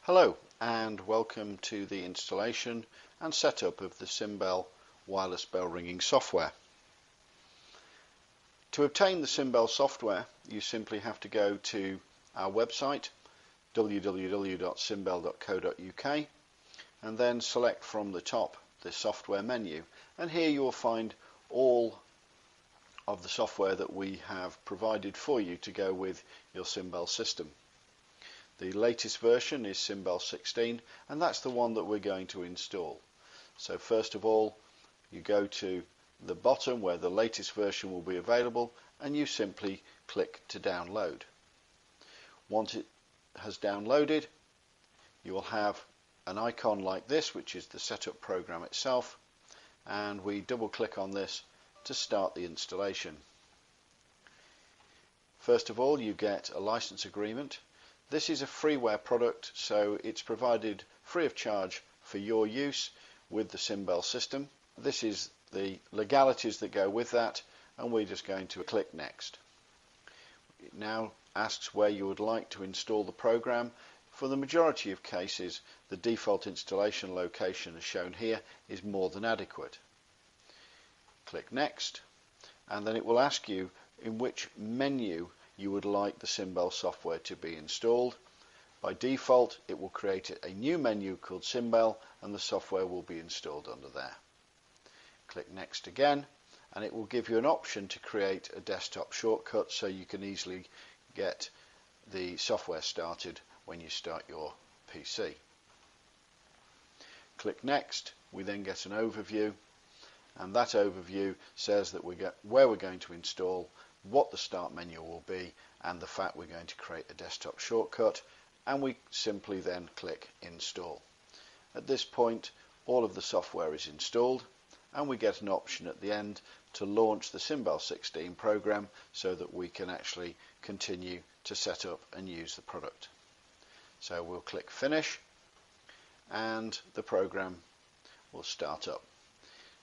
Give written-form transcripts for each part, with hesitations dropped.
Hello and welcome to the installation and setup of the Simbell wireless bell ringing software. To obtain the Simbell software, you simply have to go to our website www.simbell.co.uk and then select from the top the software menu, and here you will find all of the software that we have provided for you to go with your Simbell system. The latest version is Simbell 16, and that's the one that we're going to install. So first of all, you go to the bottom where the latest version will be available, and you simply click to download. Once it has downloaded, you will have an icon like this, which is the setup program itself, and we double click on this to start the installation. First of all, you get a license agreement. This is a freeware product, so it's provided free of charge for your use with the Simbell system. This is the legalities that go with that, and we're just going to click next. It now asks where you would like to install the program. For the majority of cases, the default installation location as shown here is more than adequate. Click next, and then it will ask you in which menu you would like the Simbell software to be installed. By default, it will create a new menu called Simbell, and the software will be installed under there. Click next again, and it will give you an option to create a desktop shortcut so you can easily get the software started when you start your PC. Click next. We then get an overview, and that overview says that we get where we're going to install, what the start menu will be, and the fact we're going to create a desktop shortcut, and we simply then click install. At this point, all of the software is installed, and we get an option at the end to launch the Simbell 16 program so that we can actually continue to set up and use the product. So we'll click finish, and the program will start up.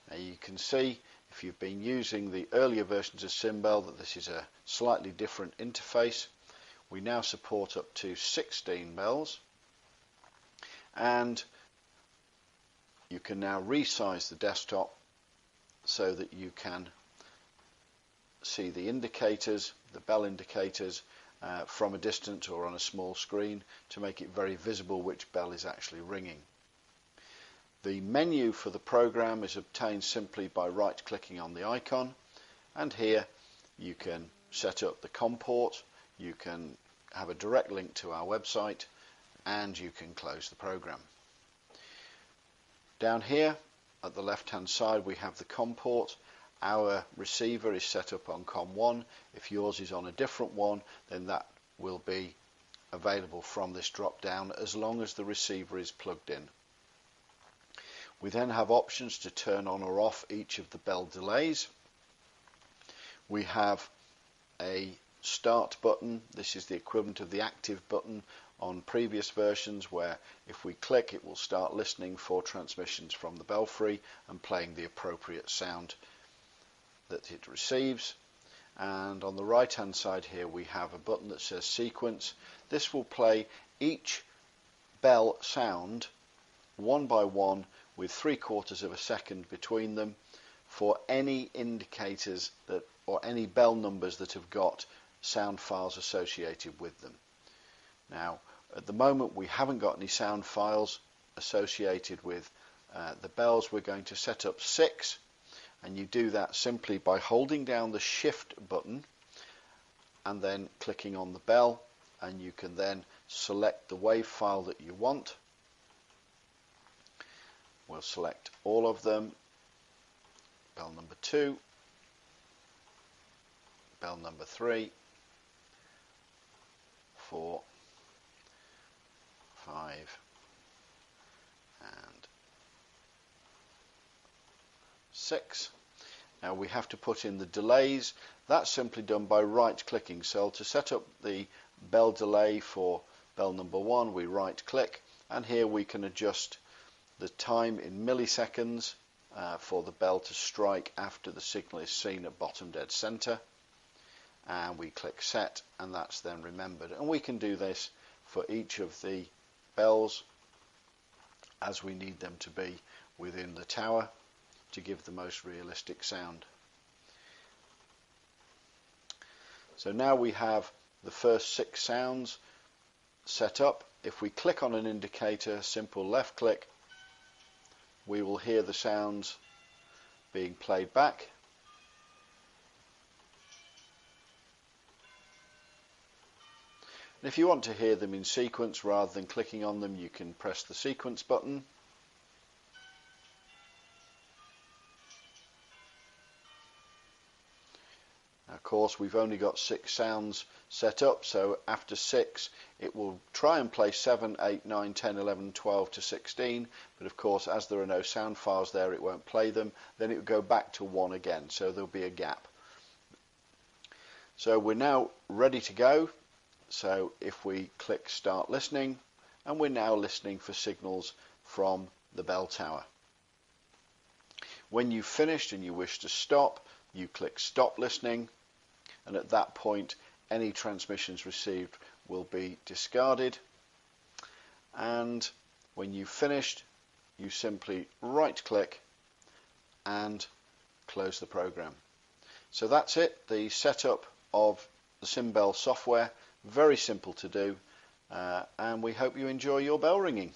Now you can see, if you've been using the earlier versions of Simbell, that this is a slightly different interface. We now support up to 16 bells, and you can now resize the desktop so that you can see the indicators, the bell indicators, from a distance or on a small screen to make it very visible which bell is actually ringing. The menu for the program is obtained simply by right-clicking on the icon, and here you can set up the COM port, you can have a direct link to our website, and you can close the program. Down here at the left-hand side we have the COM port. Our receiver is set up on COM1. If yours is on a different one, then that will be available from this drop-down as long as the receiver is plugged in. We then have options to turn on or off each of the bell delays. We have a start button. This is the equivalent of the active button on previous versions, where if we click it will start listening for transmissions from the belfry and playing the appropriate sound that it receives. And on the right hand side here we have a button that says sequence. This will play each bell sound one by one with 3/4 of a second between them for any indicators that, or any bell numbers that have got sound files associated with them. Now at the moment we haven't got any sound files associated with the bells. We're going to set up 6, and you do that simply by holding down the shift button and then clicking on the bell, and you can then select the wave file that you want. We'll select all of them. Bell number 2, bell number 3, 4, 5, and 6. Now we have to put in the delays. That's simply done by right clicking. So to set up the bell delay for bell number 1, we right click, and here we can adjust the time in milliseconds for the bell to strike after the signal is seen at bottom dead center, and we click set, and that's then remembered. And we can do this for each of the bells as we need them to be within the tower to give the most realistic sound. So now we have the first 6 sounds set up. If we click on an indicator, simple left click, we will hear the sounds being played back. And if you want to hear them in sequence rather than clicking on them, you can press the sequence button. Of course, we've only got 6 sounds set up, so after 6 it will try and play 7, 8, 9, 10, 11, 12 to 16, but of course as there are no sound files there it won't play them. Then it will go back to 1 again, so there'll be a gap. So we're now ready to go. So if we click start listening, and we're now listening for signals from the bell tower. When you've finished and you wish to stop, you click stop listening, and at that point any transmissions received will be discarded. And when you've finished, you simply right click and close the program. So that's it, the setup of the Simbell software. Very simple to do, and we hope you enjoy your bell ringing.